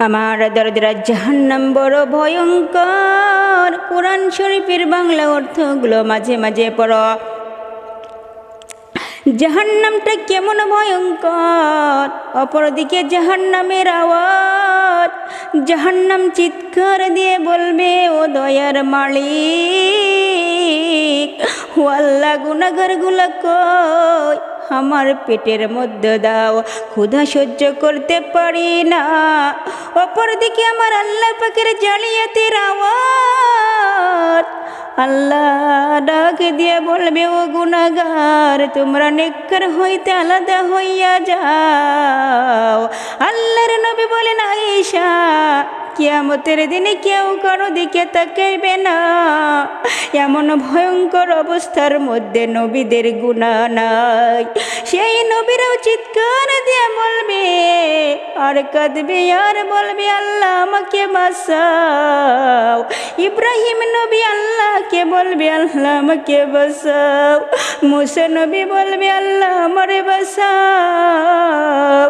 আমার দরদিরা জাহান্নাম বড় ভয়ঙ্কর। কোরআন শরীফের বাংলা অর্থগুলো মাঝে মাঝে পড়ো। জাহান্নামটা কেমন ভয়ঙ্কর। অপরদিকে জাহান্নামের আওয়াজ। জাহান্নাম চিৎকার দিয়ে বলবে, ও দয়ার মালিক, ও আল্লাহ, গুনাহগারগুলো কই, আমার পেটের মধ্যে দাও, ক্ষুধা সহ্য করতে পারি না। অপরদিকে আমার আল্লাহ পাকের জালিয়াতির আওয়াজ। আল্লাহ ডাক দিয়ে বলবে, ও গুনাহগার, তোমরা নেককার হইতে আলাদা হইয়া যাও। আল্লাহর নবী বলেন, আয়েশা, কিয়ামতের দিনে কেউ কারো দিকে তাকাইবে না। এমন ভয়ঙ্কর অবস্থার মধ্যে নবীদের গুনাহ নাই। সেই নবীরাও চিৎকার দিয়ে বলবে আর কাঁদবে আর বলবে, আল্লাহ আমাকে বাঁচাও। ইব্রাহিম নবী আল্লাহকে বলবে, আল্লাহ আমাকে বাঁচাও। মুসা নবী বলবে, আল্লাহ আমারে বাঁচাও।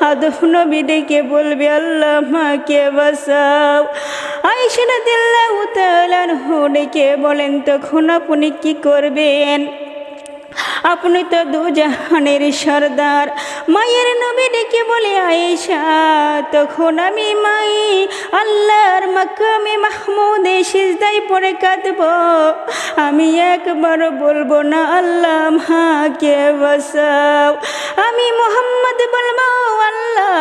আদম নবী ডেকে বলবে, আল্লাহ আমাকে বাঁচাও। আয়েশা রাদিয়াল্লাহু তাআলা আনহা ডেকে বলেন, তখন আপনি কি করবেন? আপনি তো দুজাহানের সরদার। মায়ের নবী ডেকে বলে, আয়েশা, তখন আমি মাই আল্লাহর মাকামে মাহমুদে সিজদায় পড়ে কাঁদব। আমি একবার বলবো না, আল্লাহ আমাকে বাঁচাও। আমি মুহাম্মদ বলবো, আল্লাহ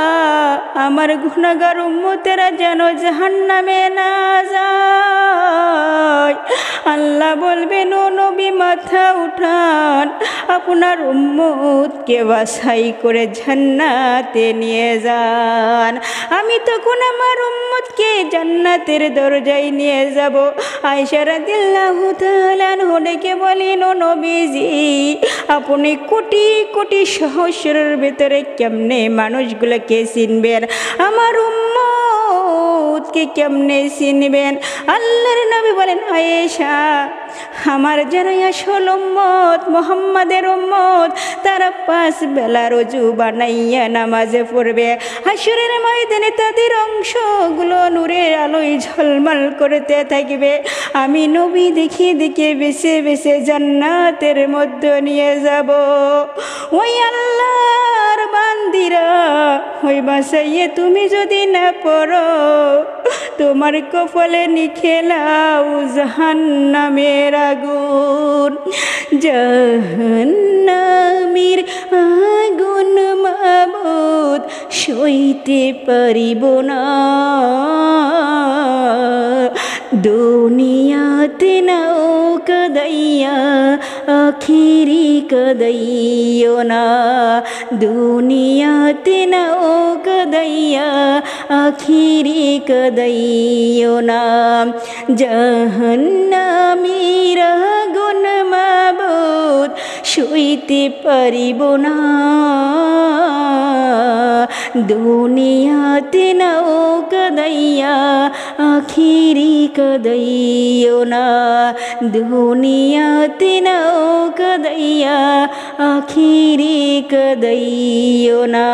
আমার গুনাহগার উম্মতেরা যেন জাহান্নামে না যায়। আল্লাহ বলবেন, ও নবী, মাথা উঠান, আপনার উম্মতকে বাছাই করে জান্নাতে নিয়ে যান। আমি তখন আমার উম্মতকে জান্নাতের দরজায় নিয়ে যাব। আয়েশা রাদিয়াল্লাহু তাআলা আনহা ডেকে বলেন, ও নবীজি, আপনি কোটি কোটি সহস্রের ভিতরে কেমনে মানুষগুলোকে চিনবেন? আমার উম্মতকে কেমনে চিনবেন? আল্লাহর নবী বলেন, আয়েশা, আমার যারা আসল উম্মত, মুহাম্মাদের উম্মত, তারা 5 বেলা রোজু বানাইয়া নামাজে পড়বে। হাসরের ময়দানে তাদের অংশগুলো নূরের আলোয় ঝলমল করতে থাকবে। আমি নবী দেখে দেখে বেছে বেছে জান্নাতের মধ্যে নিয়ে যাব। ওই আল্লাহর বান্দিরা, ওই বাসাইয়ে তুমি যদি না পড়ো, তোমার কপালে নিখেলাও জাহান্নামের আগুন। জাহান্নামের আগুন মাবুদ সইতে পারিব না। দুনিয়াতে নাও কাদাইয়া আখিরি কাদাইও না। দুনিয়াতে নাও কাদাইয়া আখিরি কাদাইও না। জাহান্নামের আগুন মাবুদ সইতে পারিব না। দুনিয়াতে নাও কাদাইয়া আখিরি কাদাইও না। দুনিয়াতে নাও কাদাইয়া আখিরি কাদাইও না।